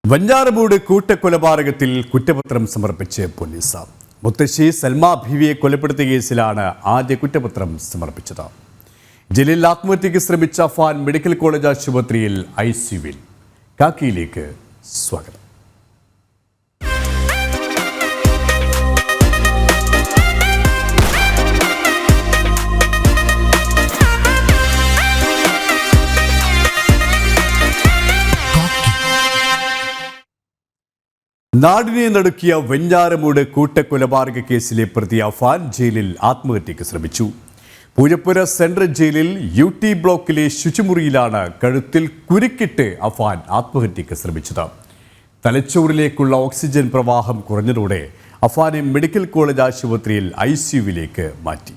വഞ്ഞാറമൂട് കൂട്ടക്കൊലപാതകത്തിൽ കുറ്റപത്രം സമർപ്പിച്ച് പോലീസ്. മുത്തശ്ശി സൽമാ ബീവിയെ കൊലപ്പെടുത്തിയ കേസിലാണ് ആദ്യ കുറ്റപത്രം സമർപ്പിച്ചത്. ജയിലിൽ ആത്മഹത്യയ്ക്ക് ശ്രമിച്ച അഫാൻ മെഡിക്കൽ കോളേജ് ആശുപത്രിയിൽ ICUവിൽ. കാക്കിയിലേക്ക് സ്വാഗതം. നാടിനെ നടുക്കിയ വെഞ്ഞാറമൂട് കൂട്ടക്കൊലപാതക കേസിലെ പ്രതി അഫാൻ ജയിലിൽ ആത്മഹത്യയ്ക്ക് ശ്രമിച്ചു. പൂജപ്പുര സെൻട്രൽ ജയിലിൽ UT ബ്ലോക്കിലെ ശുചിമുറിയിലാണ് കഴുത്തിൽ കുരുക്കിട്ട് അഫാൻ ആത്മഹത്യയ്ക്ക് ശ്രമിച്ചത്. തലച്ചോറിലേക്കുള്ള ഓക്സിജൻ പ്രവാഹം കുറഞ്ഞതോടെ അഫാനെ മെഡിക്കൽ കോളേജ് ആശുപത്രിയിൽ ICUവിലേക്ക് മാറ്റി.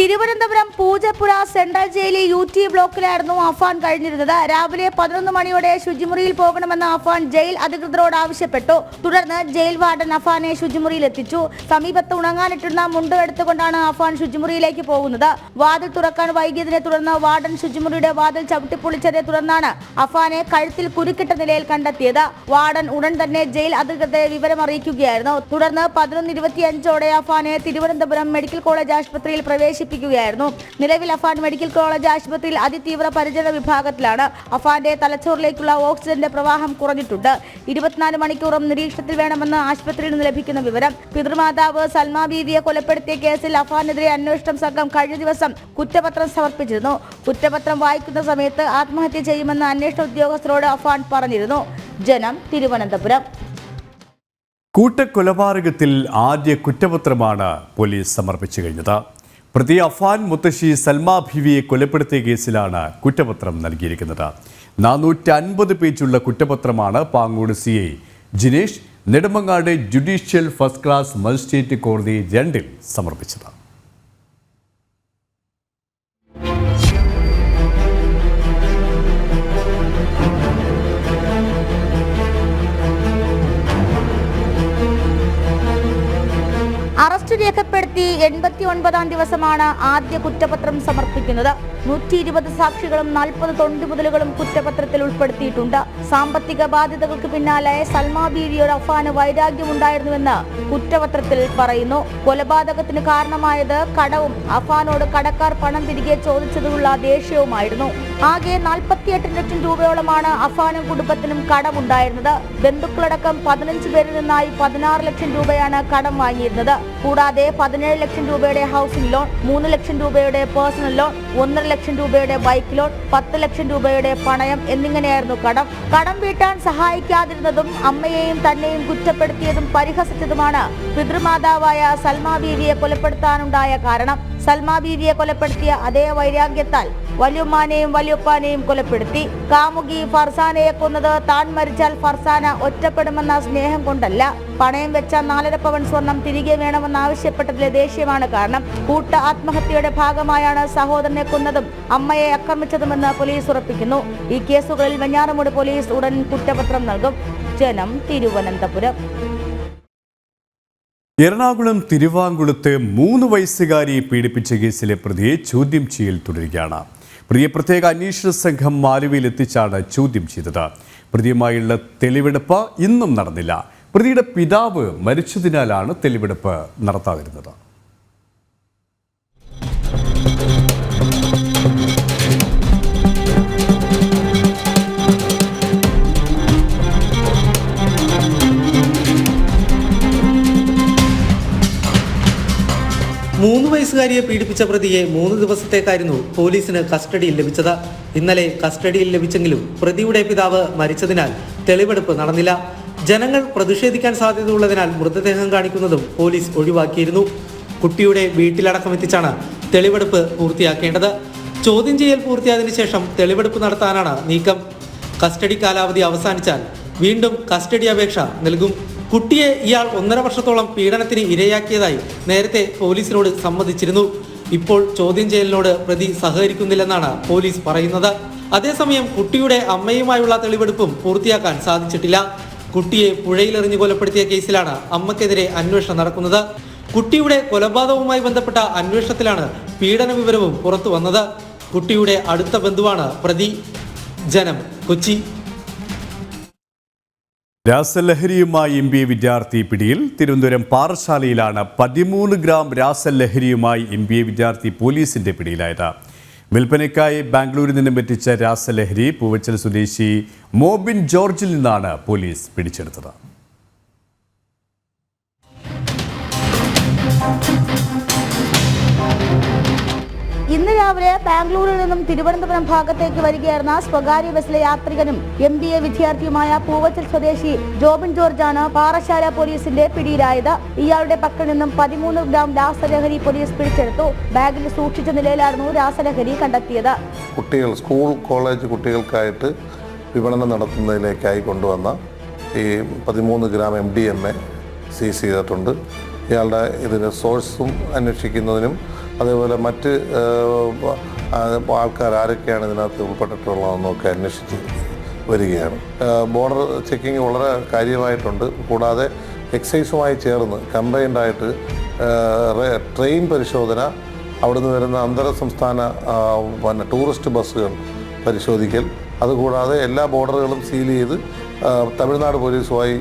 തിരുവനന്തപുരം പൂജപ്പുര സെൻട്രൽ ജയിലിൽ UT ബ്ലോക്കിലായിരുന്നു അഫാൻ കഴിഞ്ഞിരുന്നത്. രാവിലെ 11 മണിയോടെ ശുചിമുറിയിൽ പോകണമെന്ന് അഫാൻ ജയിൽ അധികൃതരോട് ആവശ്യപ്പെട്ടു. തുടർന്ന് ജയിൽ വാർഡൻ അഫാനെ ശുചിമുറിയിൽ എത്തിച്ചു. സമീപത്ത് ഉണങ്ങാനിട്ടിരുന്ന മുണ്ട് എടുത്തുകൊണ്ടാണ് അഫാൻ ശുചിമുറിയിലേക്ക് പോകുന്നത്. വാതിൽ തുറക്കാൻ വൈകിയതിനെ തുടർന്ന് വാർഡൻ ശുചിമുറിയുടെ വാതിൽ ചവിട്ടിപ്പൊളിച്ചതിനെ തുടർന്നാണ് അഫാനെ കഴുത്തിൽ കുരുക്കിട്ട നിലയിൽ കണ്ടെത്തിയത്. വാർഡൻ ഉടൻ തന്നെ ജയിൽ അധികൃതരെ വിവരം അറിയിക്കുകയായിരുന്നു. തുടർന്ന് 11:25ഓടെ അഫാനെ തിരുവനന്തപുരം മെഡിക്കൽ കോളേജ് ആശുപത്രിയിൽ പ്രവേശിപ്പിക്കുകയായിരുന്നു. നിലവിൽ അഫാൻ മെഡിക്കൽ കോളേജ് ആശുപത്രിയിൽ അതിതീവ്ര പരിചരണ വിഭാഗത്തിലാണ്. അഫാന്റെ തലച്ചോറിലേക്കുള്ള ഓക്സിജന്റെ പ്രവാഹം കുറഞ്ഞിട്ടുണ്ട്. 24 മണിക്കൂറും നിരീക്ഷണത്തിൽ വേണമെന്ന് ആശുപത്രിയിൽ നിന്ന് ലഭിക്കുന്ന വിവരം. പിതൃമാതാവ് സൽമാ ബീവിയെ കൊലപ്പെടുത്തിയ കേസിൽ അഫാനെതിരെ അന്വേഷണ സംഘം കഴിഞ്ഞ ദിവസം കുറ്റപത്രം സമർപ്പിച്ചിരുന്നു. കുറ്റപത്രം വായിക്കുന്ന സമയത്ത് ആത്മഹത്യ ചെയ്യുമെന്ന് അന്വേഷണ ഉദ്യോഗസ്ഥരോട് അഫാൻ പറഞ്ഞിരുന്നു. ജനം, തിരുവനന്തപുരം. കൂട്ടക്കൊലപാതകത്തിൽ ആദ്യ കുറ്റപത്രമാണ് പോലീസ് സമർപ്പിച്ചു കഴിഞ്ഞത്. പ്രതി അഫാൻ മുത്തശ്ശി സൽമാ ബീവിയെ കൊലപ്പെടുത്തിയ കേസിലാണ് കുറ്റപത്രം നൽകിയിരിക്കുന്നത്. 450 പേജുള്ള കുറ്റപത്രമാണ് Pangode CI Jinesh Nedumangad judicial first class magistrate കോടതി 2 സമർപ്പിച്ചത്. അറസ്റ്റ് രേഖപ്പെടുത്തി 89-ാം ദിവസമാണ് ആദ്യ കുറ്റപത്രം സമർപ്പിക്കുന്നത്. 120 സാക്ഷികളും 40 തൊണ്ടിമുതലുകളും കുറ്റപത്രത്തിൽ ഉൾപ്പെടുത്തിയിട്ടുണ്ട്. സാമ്പത്തിക ബാധ്യതകൾക്ക് പിന്നാലെ സൽമാ ബീവിയോട് അഫാന് വൈരാഗ്യമുണ്ടായിരുന്നുവെന്ന് കുറ്റപത്രത്തിൽ പറയുന്നു. കൊലപാതകത്തിന് കാരണമായത് കടവും അഫാനോട് കടക്കാർ പണം തിരികെ ചോദിച്ചതിനുള്ള ദേഷ്യവുമായിരുന്നു. ആകെ 48 ലക്ഷം രൂപയോളമാണ് അഫാനും കുടുംബത്തിനും കടമുണ്ടായിരുന്നത്. ബന്ധുക്കളടക്കം 15 പേരിൽ നിന്നായി 16 ലക്ഷം രൂപയാണ് കടം വാങ്ങിയിരുന്നത്. കൂടാതെ 17 ലക്ഷം രൂപയുടെ ഹൗസിംഗ് ലോൺ, 3 ലക്ഷം രൂപയുടെ പേഴ്സണൽ ലോൺ, 1.5 ലക്ഷം രൂപയുടെ ബൈക്ക് ലോൺ, 10 ലക്ഷം രൂപയുടെ പണയം എന്നിങ്ങനെയായിരുന്നു കടം. കടം വീട്ടാൻ സഹായിക്കാതിരുന്നതും അമ്മയെയും തന്നെയും കുറ്റപ്പെടുത്തിയതും പരിഹസിച്ചതുമാണ് പിതൃമാതാവായ സൽമാ ബീവിയെ കൊലപ്പെടുത്താനുണ്ടായ കാരണം. സൽമാ ബീവിയെ കൊലപ്പെടുത്തിയ അതേ വൈരാഗ്യത്താൽ വല്യുമ്മാനെയും വല്യുപ്പാനെയും കൊലപ്പെടുത്തി. കാമുകി ഫർസാനയെ കൊന്നത് താൻ മരിച്ചാൽ ഫർസാന ഒറ്റപ്പെടുമെന്ന സ്നേഹം കൊണ്ടല്ല, പണയം വെച്ച 4.5 പവൻ സ്വർണം തിരികെ വേണമെന്നാവശ്യപ്പെട്ടതിലെ ദേഷ്യമാണ് കാരണം. കൂട്ട ആത്മഹത്യയുടെ ഭാഗമായാണ് സഹോദരനെ കൊന്നതും അമ്മയെ ആക്രമിച്ചതുമെന്ന് പോലീസ് ഉറപ്പിക്കുന്നു. ഈ കേസുകളിൽ വെഞ്ഞാറമൂട് പോലീസ് ഉടൻ കുറ്റപത്രം നൽകും. ജനം, തിരുവനന്തപുരം. എറണാകുളം തിരുവാങ്കുളത്ത് 3 വയസ്സുകാരിയെ പീഡിപ്പിച്ച കേസിലെ പ്രതിയെ ചോദ്യം ചെയ്യൽ തുടരുകയാണ്. പ്രതിയെ പ്രത്യേക അന്വേഷണ സംഘം ആലുവയിൽ എത്തിച്ചാണ് ചോദ്യം ചെയ്തത്. പ്രതിയുമായുള്ള തെളിവെടുപ്പ് ഇന്നും നടന്നില്ല. പ്രതിയുടെ പിതാവ് മരിച്ചതിനാലാണ് തെളിവെടുപ്പ് നടത്താതിരുന്നത്. മൂന്ന് വയസ്സുകാരിയെ പീഡിപ്പിച്ച പ്രതിയെ 3 ദിവസത്തേക്കായിരുന്നു പോലീസിന് കസ്റ്റഡിയിൽ ലഭിച്ചത്. ഇന്നലെ കസ്റ്റഡിയിൽ ലഭിച്ചെങ്കിലും പ്രതിയുടെ പിതാവ് മരിച്ചതിനാൽ തെളിവെടുപ്പ് നടന്നില്ല. ജനങ്ങൾ പ്രതിഷേധിക്കാൻ സാധ്യതയുള്ളതിനാൽ മൃതദേഹം കാണിക്കുന്നതും പോലീസ് ഒഴിവാക്കിയിരുന്നു. കുട്ടിയുടെ വീട്ടിലടക്കം എത്തിച്ചാണ് തെളിവെടുപ്പ് പൂർത്തിയാക്കേണ്ടത്. ചോദ്യം ചെയ്യൽ പൂർത്തിയായതിനു ശേഷം തെളിവെടുപ്പ് നടത്താനാണ് നീക്കം. കസ്റ്റഡി കാലാവധി അവസാനിച്ചാൽ വീണ്ടും കസ്റ്റഡി അപേക്ഷ നൽകും. കുട്ടിയെ ഇയാൾ 1.5 വർഷത്തോളം പീഡനത്തിന് ഇരയാക്കിയതായി നേരത്തെ പോലീസിനോട് സമ്മതിച്ചിരുന്നു. ഇപ്പോൾ ചോദ്യം ചെയ്യലിനോട് പ്രതി സഹകരിക്കുന്നില്ലെന്നാണ് പോലീസ് പറയുന്നത്. അതേസമയം കുട്ടിയുടെ അമ്മയുമായുള്ള തെളിവെടുപ്പും പൂർത്തിയാക്കാൻ സാധിച്ചിട്ടില്ല. കുട്ടിയെ പുഴയിലെറിഞ്ഞു കൊലപ്പെടുത്തിയ കേസിലാണ് അമ്മയ്ക്കെതിരെ അന്വേഷണം നടക്കുന്നത്. കുട്ടിയുടെ കൊലപാതകവുമായി ബന്ധപ്പെട്ട അന്വേഷണത്തിലാണ് പീഡന വിവരവും പുറത്തു വന്നത്. കുട്ടിയുടെ അടുത്ത ബന്ധുവാണ് പ്രതി. ജനം, കൊച്ചി. രാസലഹരിയുമായി MBA വിദ്യാർത്ഥി പിടിയിൽ. തിരുവനന്തപുരം പാറശാലയിലാണ് 13 ഗ്രാം രാസലഹരിയുമായി MBA വിദ്യാർത്ഥി പോലീസിന്റെ പിടിയിലായത്. വിൽപ്പനയ്ക്കായി ബാംഗ്ലൂരിൽ നിന്നും എത്തിച്ച രാസലഹരി പൂവച്ചൽ സ്വദേശി മോബിൻ ജോർജിൽ നിന്നാണ് പോലീസ് പിടിച്ചെടുത്തത്. ഇന്ന് രാവിലെ ബാംഗ്ലൂരിൽ നിന്നും തിരുവനന്തപുരം ഭാഗത്തേക്ക് വരികയായിരുന്ന സ്വകാര്യ ബസ്സിലെ യാത്രികനും MBA വിദ്യാർത്ഥിയുമായ പൂവച്ചൽ സ്വദേശി ജോബിൻ ജോർജാണ് പാറശാല പോലീസിന്റെ പിടിയിലായത്. ഇയാളുടെ പക്കൽ നിന്നും 13 ഗ്രാം രാസലഹരി പോലീസ് പിടിച്ചെടുത്തു. ബാഗിൽ സൂക്ഷിച്ച നിലയിലായിരുന്നു രാസലഹരി കണ്ടെത്തിയത്. കുട്ടികൾ, സ്കൂൾ കോളേജ് കുട്ടികൾക്കായിട്ട് വിപണനം നടത്തുന്നതിലേക്കായി കൊണ്ടുവന്ന ഈ 13 ഗ്രാം MDMA സീസ് ചെയ്തിട്ടുണ്ട്. ഇയാളുടെ ഇതിന് സോഴ്സും അന്വേഷിക്കുന്നതിനും അതേപോലെ മറ്റ് ആൾക്കാർ ആരൊക്കെയാണ് ഇതിനകത്ത് ഉൾപ്പെട്ടിട്ടുള്ളതെന്നൊക്കെ അന്വേഷിച്ച് വരികയാണ്. ബോർഡർ ചെക്കിങ് വളരെ കാര്യമായിട്ടുണ്ട്. കൂടാതെ എക്സൈസുമായി ചേർന്ന് കമ്പൈൻഡായിട്ട് ട്രെയിൻ പരിശോധന, അവിടുന്ന് വരുന്ന അന്തർ സംസ്ഥാന ടൂറിസ്റ്റ് ബസ്സുകൾ പരിശോധിക്കൽ, അതുകൂടാതെ എല്ലാ ബോർഡറുകളും സീൽ ചെയ്ത് തമിഴ്നാട് പോലീസുമായി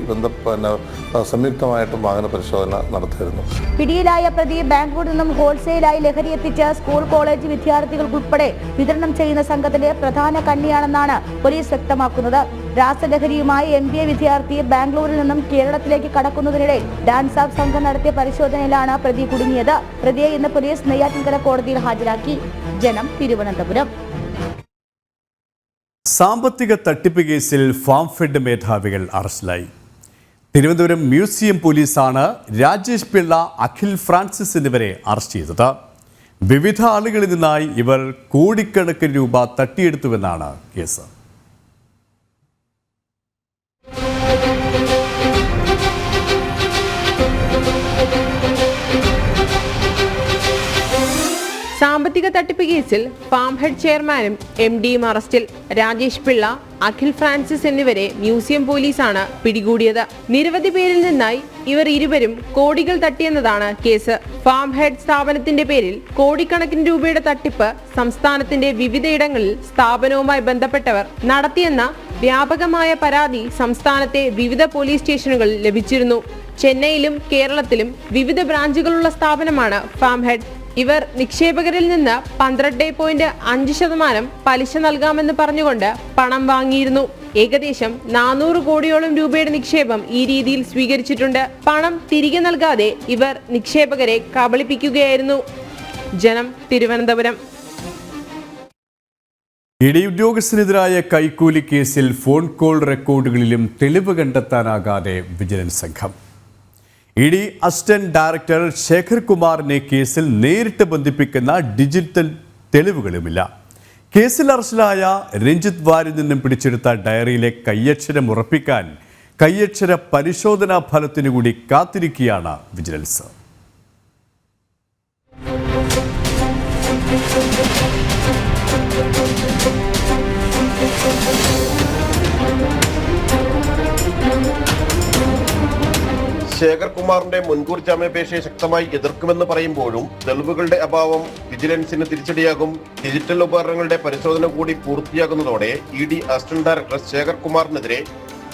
സംയുക്തമായിട്ടും വാഹന പരിശോധന നടത്തിയിരുന്നു. പിടിയിലായ പ്രതി ബാംഗ്ലൂരിൽ നിന്നും ഹോൾസെയിലായി ലഹരി എത്തിച്ച് സ്കൂൾ കോളേജ് വിദ്യാർത്ഥികൾക്കുൾപ്പെടെ വിതരണം ചെയ്യുന്ന സംഘത്തിന്റെ പ്രധാന കണ്ണിയാണെന്നാണ് പോലീസ് വ്യക്തമാക്കുന്നത്. രാസലഹരിയുമായി MBA വിദ്യാർത്ഥി ബാംഗ്ലൂരിൽ നിന്നും കേരളത്തിലേക്ക് കടക്കുന്നതിനിടെ ഡാൻസ് ഓഫ് സംഘം നടത്തിയ പരിശോധനയിലാണ് പ്രതി കുടുങ്ങിയത്. പ്രതിയെ ഇന്ന് പോലീസ് നെയ്യാറ്റിൻകര കോടതിയിൽ ഹാജരാക്കി. ജനം, തിരുവനന്തപുരം. സാമ്പത്തിക തട്ടിപ്പ് കേസിൽ ഫാം ഫെഡ് മേധാവികൾ അറസ്റ്റിലായി. തിരുവനന്തപുരം മ്യൂസിയം പോലീസാണ് രാജേഷ് പിള്ള, അഖിൽ ഫ്രാൻസിസ് എന്നിവരെ അറസ്റ്റ് ചെയ്തത്. വിവിധ ആളുകളിൽ നിന്നായി ഇവർ കോടിക്കണക്കിന് രൂപ തട്ടിയെടുത്തുവെന്നാണ് കേസ്. സാമ്പത്തിക തട്ടിപ്പ് കേസിൽ ഫാം ഹെഡ് ചെയർമാനും MDയും അറസ്റ്റിൽ. രാജേഷ് പിള്ള, അഖിൽ ഫ്രാൻസിസ് എന്നിവരെ മ്യൂസിയം പോലീസാണ് പിടികൂടിയത്. നിരവധി പേരിൽ നിന്നായി ഇവർ ഇരുവരും കോടികൾ തട്ടിയെന്നതാണ് കേസ്. ഫാം ഹെഡ് സ്ഥാപനത്തിന്റെ പേരിൽ കോടിക്കണക്കിന് രൂപയുടെ തട്ടിപ്പ് സംസ്ഥാനത്തിന്റെ വിവിധയിടങ്ങളിൽ സ്ഥാപനവുമായി ബന്ധപ്പെട്ടവർ നടത്തിയെന്ന വ്യാപകമായ പരാതി സംസ്ഥാനത്തെ വിവിധ പോലീസ് സ്റ്റേഷനുകളിൽ ലഭിച്ചിരുന്നു. ചെന്നൈയിലും കേരളത്തിലും വിവിധ ബ്രാഞ്ചുകളുള്ള സ്ഥാപനമാണ് ഫാം ഹെഡ്. ഇവർ നിക്ഷേപകരിൽ നിന്ന് 12.5% പലിശ നൽകാമെന്ന് പറഞ്ഞുകൊണ്ട് പണം വാങ്ങിയിരുന്നു. ഏകദേശം 400 കോടിയോളം രൂപയുടെ നിക്ഷേപം ഈ രീതിയിൽ സ്വീകരിച്ചിട്ടുണ്ട്. പണം തിരികെ നൽകാതെ ഇവർ നിക്ഷേപകരെ കബളിപ്പിക്കുകയായിരുന്നു. ജനം, തിരുവനന്തപുരം. ED ഉദ്യോഗസ്ഥനെതിരായ കൈക്കൂലി കേസിൽ ഫോൺ കോൾ റെക്കോർഡുകളിലും തെളിവ് കണ്ടെത്താനാകാതെ വിജിലൻസ് സംഘം. ED അസിസ്റ്റന്റ് ഡയറക്ടർ ശേഖർ കുമാറിനെ കേസിൽ നേരിട്ട് ബന്ധിപ്പിക്കുന്ന ഡിജിറ്റൽ തെളിവുകളുമില്ല. കേസിൽ അറസ്റ്റിലായ രഞ്ജിത്ത് വാരിൽ നിന്നും പിടിച്ചെടുത്ത ഡയറിയിലെ കയ്യക്ഷരം ഉറപ്പിക്കാൻ കയ്യക്ഷര പരിശോധനാ ഫലത്തിനു കൂടി കാത്തിരിക്കുകയാണ് വിജിലൻസ്. ശേഖർ കുമാറിന്റെ മുൻകൂർ ജാമ്യാപേക്ഷയെ ശക്തമായി എതിർക്കുമെന്ന് പറയുമ്പോഴും തെളിവുകളുടെ അഭാവം വിജിലൻസിന് തിരിച്ചടിയാകും. ഡിജിറ്റൽ ഉപകരണങ്ങളുടെ പരിശോധന കൂടി പൂർത്തിയാകുന്നതോടെ ED അസിസ്റ്റന്റ് ഡയറക്ടർ ശേഖർ കുമാറിനെതിരെ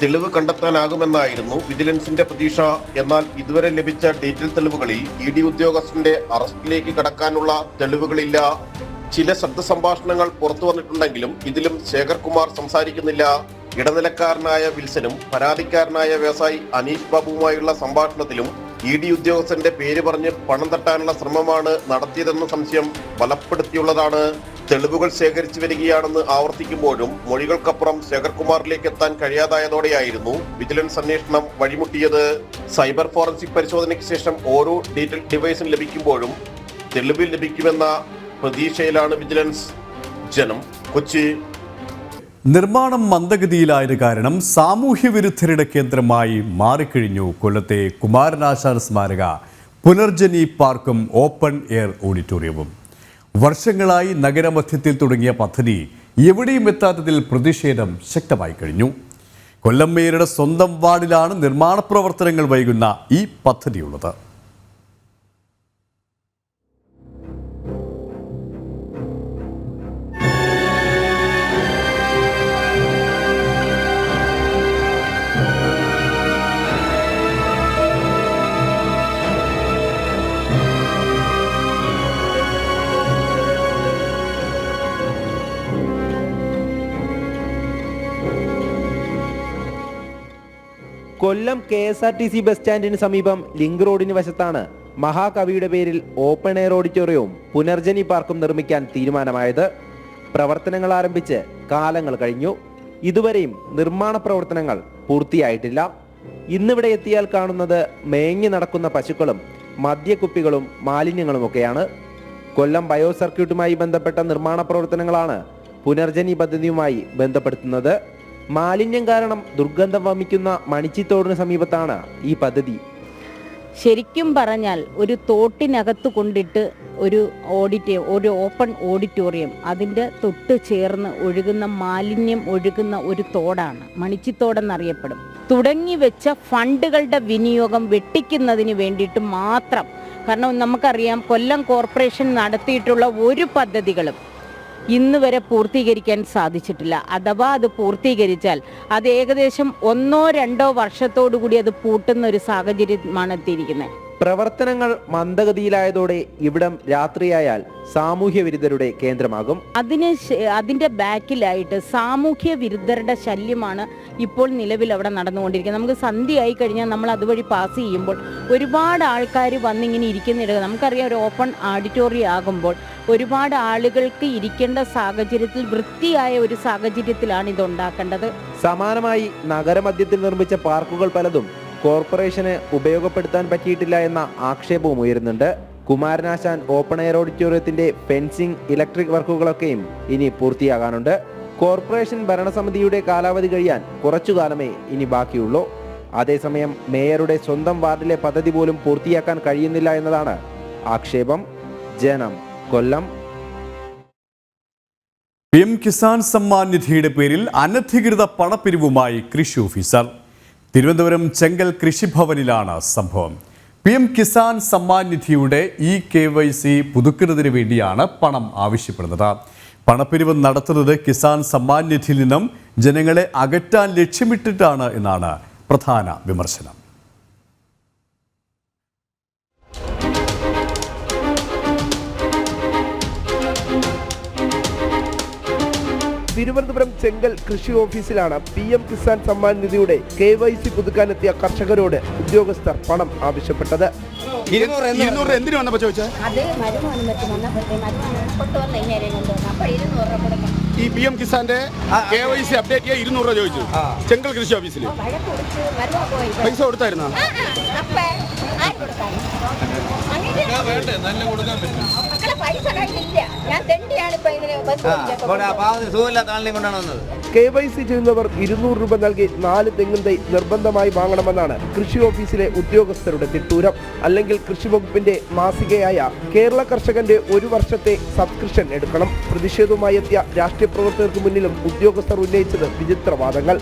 തെളിവ് കണ്ടെത്താനാകുമെന്നായിരുന്നു വിജിലൻസിന്റെ പ്രതീക്ഷ. എന്നാൽ ഇതുവരെ ലഭിച്ച ഡീറ്റെയിൽ തെളിവുകളിൽ ED ഉദ്യോഗസ്ഥന്റെ അറസ്റ്റിലേക്ക് കടക്കാനുള്ള തെളിവുകളില്ല. ചില ശബ്ദ സംഭാഷണങ്ങൾ പുറത്തു വന്നിട്ടുണ്ടെങ്കിലും ഇതിലും ശേഖർ കുമാർ സംസാരിക്കുന്നില്ല. ഇടനിലക്കാരനായ വിൽസനും പരാതിക്കാരനായ വ്യവസായി അനീഷ് ബാബുവുമായുള്ള സംഭാഷണത്തിലും ED ഉദ്യോഗസ്ഥന്റെ പേര് പറഞ്ഞ് പണം തട്ടാനുള്ള ശ്രമമാണ് നടത്തിയതെന്ന സംശയം ബലപ്പെടുത്തിയുള്ളതാണ്. തെളിവുകൾ ശേഖരിച്ചു വരികയാണെന്ന് ആവർത്തിക്കുമ്പോഴും മൊഴികൾക്കപ്പുറം ശേഖർ കുമാറിലേക്ക് എത്താൻ കഴിയാതായതോടെയായിരുന്നു വിജിലൻസ് അന്വേഷണം വഴിമുട്ടിയത്. സൈബർ ഫോറൻസിക് പരിശോധനയ്ക്ക് ശേഷം ഓരോ ഡീറ്റെയിൽ ഡിവൈസും ലഭിക്കുമ്പോഴും തെളിവ് ലഭിക്കുമെന്ന പ്രതീക്ഷയിലാണ് വിജിലൻസ്. ജനം, കൊച്ചി. നിർമ്മാണം മന്ദഗതിയിലായത് കാരണം സാമൂഹ്യ വിരുദ്ധരുടെ കേന്ദ്രമായി മാറിക്കഴിഞ്ഞു കൊല്ലത്തെ കുമാരനാശാൻ സ്മാരക പുനർജനി പാർക്കും ഓപ്പൺ എയർ ഓഡിറ്റോറിയവും. വർഷങ്ങളായി നഗരമധ്യത്തിൽ തുടങ്ങിയ പദ്ധതി എവിടെയും എത്താത്തതിൽ പ്രതിഷേധം ശക്തമായി കഴിഞ്ഞു. കൊല്ലം മേയറുടെ സ്വന്തം വാർഡിലാണ് നിർമ്മാണ പ്രവർത്തനങ്ങൾ വൈകുന്ന ഈ പദ്ധതിയുള്ളത്. കൊല്ലം KSRTC ബസ് സ്റ്റാൻഡിന് സമീപം ലിങ്ക് റോഡിന് വശത്താണ് മഹാകവിയുടെ പേരിൽ ഓപ്പൺ എയർ ഓഡിറ്റോറിയവും പുനർജനി പാർക്കും നിർമ്മിക്കാൻ തീരുമാനമായത്. പ്രവർത്തനങ്ങൾ ആരംഭിച്ച് കാലങ്ങൾ കഴിഞ്ഞു. ഇതുവരെയും നിർമ്മാണ പ്രവർത്തനങ്ങൾ പൂർത്തിയായിട്ടില്ല. ഇന്നിവിടെ എത്തിയാൽ കാണുന്നത് മേഞ്ഞു നടക്കുന്ന പശുക്കളും മദ്യക്കുപ്പികളും മാലിന്യങ്ങളുമൊക്കെയാണ്. കൊല്ലം ബയോ സർക്യൂട്ടുമായി ബന്ധപ്പെട്ട നിർമ്മാണ പ്രവർത്തനങ്ങളാണ് പുനർജനി പദ്ധതിയുമായി ബന്ധപ്പെടുത്തുന്നത്. മാലിന്യം കാരണം ദുർഗന്ധം വമിക്കുന്ന മണിച്ചിത്തോടിന് സമീപത്താണ് ഈ പദ്ധതി. ശരിക്കും പറഞ്ഞാൽ ഒരു തോട്ടിനകത്ത് കൊണ്ടിട്ട് ഒരു ഓപ്പൺ ഓഡിറ്റോറിയം, അതിൻ്റെ തൊട്ട് ചേർന്ന് ഒഴുകുന്ന മാലിന്യം ഒഴുകുന്ന ഒരു തോടാണ്, മണിച്ചിത്തോടെന്നറിയപ്പെടും. തുടങ്ങി വെച്ച ഫണ്ടുകളുടെ വിനിയോഗം വെട്ടിക്കുന്നതിന് വേണ്ടിയിട്ട് മാത്രം. കാരണം നമുക്കറിയാം, കൊല്ലം കോർപ്പറേഷൻ നടത്തിയിട്ടുള്ള ഒരു പദ്ധതികളും ഇന്ന് വരെ പൂർത്തീകരിക്കാൻ സാധിച്ചിട്ടില്ല. അഥവാ അത് പൂർത്തീകരിച്ചാൽ അത് ഏകദേശം 1-2 വർഷത്തോടു കൂടി അത് പൂട്ടുന്ന ഒരു സാഹചര്യമാണ് എത്തിയിരിക്കുന്നത്. പ്രവർത്തനങ്ങൾ മന്ദഗതിയിലായതോടെ ഇവിടം രാത്രിയായാൽ സാമൂഹ്യ വിരുദ്ധരുടെ കേന്ദ്രമാകും. അതിൻ്റെ ബാക്കിലായിട്ട് സാമൂഹ്യ വിരുദ്ധരുടെ ശല്യമാണ് ഇപ്പോൾ നിലവിൽ അവിടെ നടന്നുകൊണ്ടിരിക്കുന്നത്. നമുക്ക് സന്ധ്യയായി കഴിഞ്ഞാൽ നമ്മൾ അതുവഴി പാസ് ചെയ്യുമ്പോൾ ഒരുപാട് ആൾക്കാർ വന്നിങ്ങനെ ഇരിക്കുന്നിടത്ത്, നമുക്കറിയാം ഒരു ഓപ്പൺ ഓഡിറ്റോറിയം ആകുമ്പോൾ ഒരുപാട് ആളുകൾക്ക് ഇരിക്കേണ്ട സാഹചര്യത്തിൽ വൃത്തിയായ ഒരു സാഹചര്യത്തിലാണ് ഇത് ഉണ്ടാക്കേണ്ടത്. സമാനമായി നഗരമധ്യത്തിൽ നിർമ്മിച്ച പാർക്കുകൾ പലതും കോർപ്പറേഷന് ഉപയോഗപ്പെടുത്താൻ പറ്റിയിട്ടില്ല എന്ന ആക്ഷേപവും ഉയരുന്നുണ്ട്. കുമാരനാശാൻ ഓപ്പൺ എയർ ഓഡിറ്റോറിയത്തിന്റെ ഫെൻസിംഗ്, ഇലക്ട്രിക് വർക്കുകളൊക്കെയും ഇനി പൂർത്തിയാകാനുണ്ട്. കോർപ്പറേഷൻ ഭരണസമിതിയുടെ കാലാവധി കഴിയാൻ കുറച്ചുകാലമേ ഇനി ബാക്കിയുള്ളൂ. അതേസമയം മേയറുടെ സ്വന്തം വാർഡിലെ പദ്ധതി പോലും പൂർത്തിയാക്കാൻ കഴിയുന്നില്ല എന്നതാണ് ആക്ഷേപം. ജനം, കൊല്ലം. PM കിസാൻ സമ്മാൻ നിധിയുടെ പേരിൽ അനധികൃത പണപ്പിരിവുമായി കൃഷി ഓഫീസർ. തിരുവനന്തപുരം ചെങ്കൽ കൃഷിഭവനിലാണ് സംഭവം. PM കിസാൻ സമ്മാൻ നിധിയുടെ KYC പുതുക്കുന്നതിന് വേണ്ടിയാണ് പണം ആവശ്യപ്പെടുന്നത്. പണപ്പിരിവ് നടത്തുന്നത് കിസാൻ സമ്മാൻ നിധിയിൽ നിന്നും ജനങ്ങളെ അകറ്റാൻ ലക്ഷ്യമിട്ടിട്ടാണ് എന്നാണ് പ്രധാന വിമർശനം. തിരുവനന്തപുരം ചെങ്കൽ കൃഷി ഓഫീസിലാണ് PM കിസാൻ സമ്മാൻ നിധിയുടെ KYC പുതുക്കാനെത്തിയ കർഷകരോട് ഉദ്യോഗസ്ഥർ പണം ആവശ്യപ്പെട്ടത്. 200 എന്തിനു വന്നപ്പോ ചോദിച്ചാൽ ഈ PM കിസാന്റെ KYC അപ്ഡേറ്റ് ചെയ്യാൻ 200 രൂപ ചോദിച്ചു ചെങ്കൽ കൃഷി ഓഫീസിൽ. പൈസ കൊടുത്തായിരുന്നോ? KYC ചെയ്യുന്നവർ 200 രൂപ നൽകി 4 തെങ്ങിൻ തൈ നിർബന്ധമായി വാങ്ങണമെന്നാണ് കൃഷി ഓഫീസിലെ ഉദ്യോഗസ്ഥരുടെ തിട്ടൂരം. അല്ലെങ്കിൽ കൃഷി വകുപ്പിന്റെ മാസികയായ കേരള കർഷകന്റെ 1 വർഷത്തെ സബ്സ്ക്രിപ്ഷൻ എടുക്കണം. പ്രതിഷേധവുമായി എത്തിയ രാഷ്ട്രീയ പ്രവർത്തകർക്ക് മുന്നിലും ഉദ്യോഗസ്ഥർ ഉന്നയിച്ചത് വിചിത്രവാദങ്ങൾ.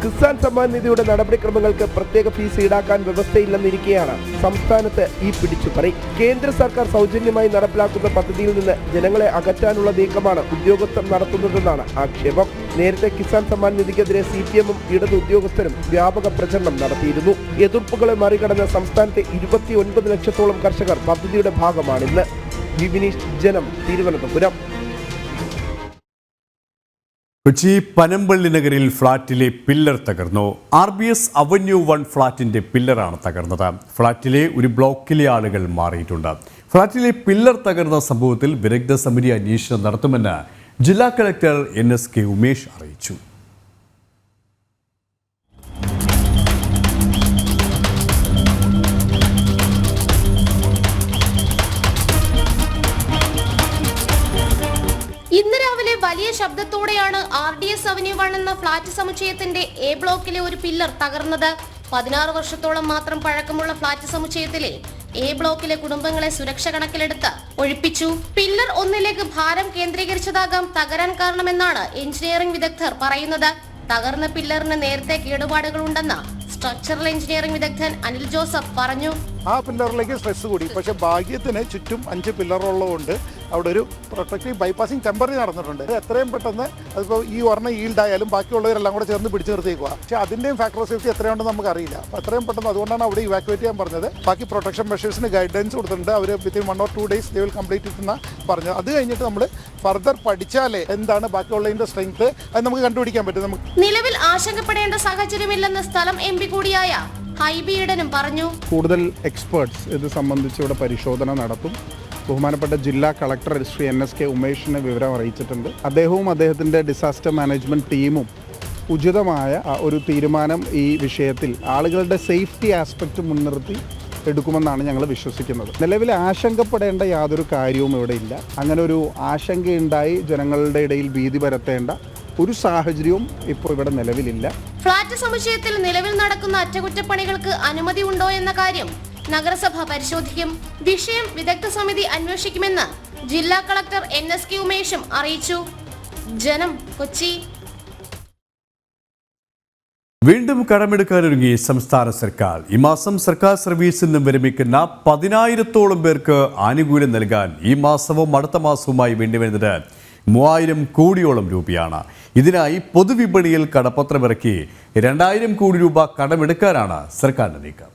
കിസാൻ സമ്മാൻ നിധിയുടെ നടപടിക്രമങ്ങൾക്ക് പ്രത്യേക ഫീസ് ഈടാക്കാൻ വ്യവസ്ഥയില്ലെന്നിരിക്കെയാണ് സംസ്ഥാനത്ത് ഈ പിടിച്ചുപറി. കേന്ദ്ര സർക്കാർ സൗജന്യമായി നടപ്പിലാക്കുന്ന പദ്ധതിയിൽ നിന്ന് ജനങ്ങളെ അകറ്റാനുള്ള നീക്കമാണ് ഉദ്യോഗസ്ഥർ നടത്തുന്നതെന്നാണ് ആക്ഷേപം. നേരത്തെ കിസാൻ സമ്മാൻ നിധിക്കെതിരെ CPM-ഉം ഇടത് ഉദ്യോഗസ്ഥരും വ്യാപക പ്രചരണം നടത്തിയിരുന്നു. എതിർപ്പുകളെ മറികടന്ന് സംസ്ഥാനത്തെ 29 ലക്ഷത്തോളം കർഷകർ പദ്ധതിയുടെ ഭാഗമാണിന്ന്. വിനീഷ്, ജനം, തിരുവനന്തപുരം. കൊച്ചി പനമ്പള്ളി നഗരിൽ ഫ്ളാറ്റിലെ പില്ലർ തകർന്നു. RBS അവന്യൂ 1 ഫ്ളാറ്റിന്റെ പില്ലറാണ് തകർന്നത്. ഫ്ളാറ്റിലെ ഒരു ബ്ലോക്കിലെ ആളുകൾ മാറിയിട്ടുണ്ട്. ഫ്ളാറ്റിലെ പില്ലർ തകർന്ന സംഭവത്തിൽ വിദഗ്ധ സമിതി അന്വേഷണം നടത്തുമെന്ന് ജില്ലാ കളക്ടർ NSK ഉമേഷ് അറിയിച്ചു. ശബ്ദത്തോടെയാണ് RDS അവന്യൂ 1 എന്ന ഫ്ളാറ്റ് സമുച്ചയത്തിന്റെ A ബ്ലോക്കിലെ ഒരു പില്ലർ തകർന്നത്. 16 വർഷത്തോളം മാത്രം പഴക്കമുള്ള ഫ്ളാറ്റ് സമുച്ചയത്തിലെ A ബ്ലോക്കിലെ കുടുംബങ്ങളെ സുരക്ഷ കണക്കിലെടുത്ത് ഒഴിപ്പിച്ചു. പില്ലർ 1 ഭാരം കേന്ദ്രീകരിച്ചതാകാം തകരാൻ കാരണമെന്നാണ് എഞ്ചിനീയറിംഗ് വിദഗ്ധർ പറയുന്നത്. തകർന്ന പില്ലറിന് നേരത്തെ കേടുപാടുകളുണ്ടെന്ന് സ്ട്രക്ചറൽ എഞ്ചിനീയറിംഗ് വിദഗ്ധൻ അനിൽ ജോസഫ് പറഞ്ഞു. ആ പില്ലറിലേക്ക് സ്ട്രെസ് കൂടി. പക്ഷെ ഭാഗ്യത്തിന് ചുറ്റും 5 പില്ലറുള്ളതുകൊണ്ട് അവിടെ ഒരു പ്രൊട്ടക്റ്റീവ് ബൈപ്പാസിംഗ് ടെമ്പററി നടന്നിട്ടുണ്ട്. എത്രയും പെട്ടെന്ന് അതിപ്പോൾ ഈ ഒരെണ്ണം ഈൽഡ് ആയാലും ബാക്കിയുള്ളവരെല്ലാം കൂടെ ചേർന്ന് പിടിച്ചു നിർത്തിയേക്കുക. പക്ഷേ അതിൻ്റെയും ഫാക്ടർ ഓഫ് സേഫ്റ്റി എത്രയുണ്ടെന്ന് നമുക്കറിയില്ല. അപ്പോൾ എത്രയും പെട്ടെന്ന് അതുകൊണ്ടാണ് അവിടെ ഇവാക്യുവേറ്റ് ചെയ്യാൻ പറഞ്ഞത്. ബാക്കി പ്രൊട്ടക്ഷൻ മെഷേഴ്സിന് ഗൈഡൻസ് കൊടുത്തിട്ടുണ്ട്. അവർ within 1 or 2 days they will complete it എന്നാണ് പറഞ്ഞത്. അത് കഴിഞ്ഞിട്ട് നമ്മൾ ഫർദർ പഠിച്ചാലേ എന്താണ് ബാക്കിയുള്ളതിൻ്റെ സ്ട്രെങ്ത് അത് നമുക്ക് കണ്ടുപിടിക്കാൻ പറ്റും. നിലവിൽ ആശങ്കപ്പെടേണ്ട സാഹചര്യമില്ലെന്ന് സ്ഥലം MP കൂടിയായ ഹൈബി ഈഡനും പറഞ്ഞു. കൂടുതൽ എക്സ്പേർട്സ് ഇത് സംബന്ധിച്ച് ഇവിടെ പരിശോധന നടത്തും. ബഹുമാനപ്പെട്ട ജില്ലാ കളക്ടർ ശ്രീ NSK ഉമേഷിനെ വിവരം അറിയിച്ചിട്ടുണ്ട്. അദ്ദേഹവും അദ്ദേഹത്തിൻ്റെ ഡിസാസ്റ്റർ മാനേജ്മെൻറ്റ് ടീമും ഉചിതമായ ഒരു തീരുമാനം ഈ വിഷയത്തിൽ ആളുകളുടെ സേഫ്റ്റി ആസ്പെക്റ്റ് മുൻനിർത്തി എടുക്കുമെന്നാണ് ഞങ്ങൾ വിശ്വസിക്കുന്നത്. നിലവിൽ ആശങ്കപ്പെടേണ്ട യാതൊരു കാര്യവും ഇവിടെ ഇല്ല. അങ്ങനെ ഒരു ആശങ്കയുണ്ടായി ജനങ്ങളുടെ ഇടയിൽ ഭീതി പരത്തേണ്ട ഒരു സാഹചര്യവും ഇപ്പോൾ ഇവിടെ നിലവിലില്ല. ഫ്ളാറ്റ് സമുച്ചയത്തിൽ നിലവിൽ നടക്കുന്ന അറ്റകുറ്റപ്പണികൾക്ക് അനുമതി ഉണ്ടോ എന്ന കാര്യം നഗരസഭ പരിശോധിക്കും. വിഷയം വിദഗ്ധ സമിതി അന്വേഷിക്കുമെന്ന് ജില്ലാ കളക്ടർ NSK ഉമേഷും അറിയിച്ചു. ജനം, കൊച്ചി. വീണ്ടും കടമെടുക്കാനൊരുങ്ങി സംസ്ഥാന സർക്കാർ. ഈ മാസം സർക്കാർ സർവീസിൽ നിന്നും വിരമിക്കുന്ന 10,000-ഓളം പേർക്ക് ആനുകൂല്യം നൽകാൻ ഈ മാസവും അടുത്ത മാസവുമായി വേണ്ടിവരുന്നത് 3,000 കോടിയോളം രൂപയാണ്. ഇതിനായി പൊതുവിപണിയിൽ കടപ്പത്രമിറക്കി 2,000 കോടി രൂപ കടമെടുക്കാനാണ് സർക്കാരിന്റെ നീക്കം.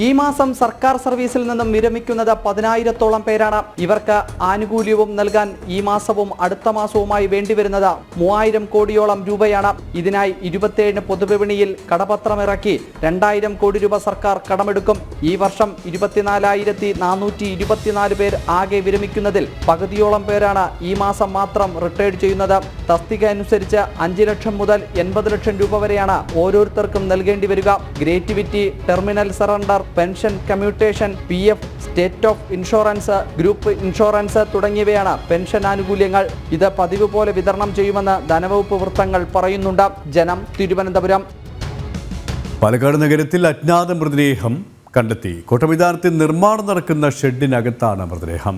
ഈ മാസം സർക്കാർ സർവീസിൽ നിന്നും വിരമിക്കുന്നത് 10,000-ഓളം പേരാണ്. ഇവർക്ക് ആനുകൂല്യവും നൽകാൻ ഈ മാസവും അടുത്ത മാസവുമായി വേണ്ടിവരുന്നത് 3,000 കോടിയോളം രൂപയാണ്. ഇതിനായി 27 പൊതുവിപണിയിൽ കടപത്രമിറക്കി 2,000 കോടി രൂപ സർക്കാർ കടമെടുക്കും. ഈ വർഷം 24,424 പേർ ആകെ വിരമിക്കുന്നതിൽ പകുതിയോളം പേരാണ് ഈ മാസം മാത്രം റിട്ടയർഡ് ചെയ്യുന്നത്. തസ്തിക അനുസരിച്ച് 5 ലക്ഷം മുതൽ 80 ലക്ഷം രൂപ വരെയാണ് ഓരോരുത്തർക്കും നൽകേണ്ടി വരിക. Gratuity, terminal surrender, pension commutation, PF, state of insurance, group insurance തുടങ്ങിയവയാണ് പെൻഷൻ ആനുകൂല്യങ്ങൾ. ഇത് പതിവ് പോലെ വിതരണം ചെയ്യുമെന്ന് ധനവകുപ്പ് വൃത്തങ്ങൾ പറയുന്നുണ്ട്. ജനം, തിരുവനന്തപുരം. പാലക്കാട് നഗരത്തിൽ അജ്ഞാത മൃതദേഹം കണ്ടെത്തി. കോട്ടമൈതാനത്തിൽ നിർമ്മാണം നടക്കുന്ന ഷെഡിനകത്താണ് മൃതദേഹം.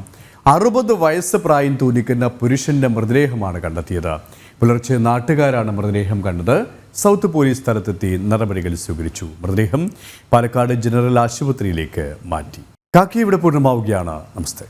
60 വയസ്സ് പ്രായം തോന്നിക്കുന്ന പുരുഷന്റെ മൃതദേഹമാണ് കണ്ടെത്തിയത്. പുലർച്ചെ നാട്ടുകാരാണ് മൃതദേഹം കണ്ടത്. സൗത്ത് പോലീസ് സ്ഥലത്തെത്തി നടപടികൾ സ്വീകരിച്ചു. മൃതദേഹം പാലക്കാട് ജനറൽ ആശുപത്രിയിലേക്ക് മാറ്റി. കാക്കി ഇവിടെ പൂർണ്ണമാവുകയാണ്. നമസ്തേ.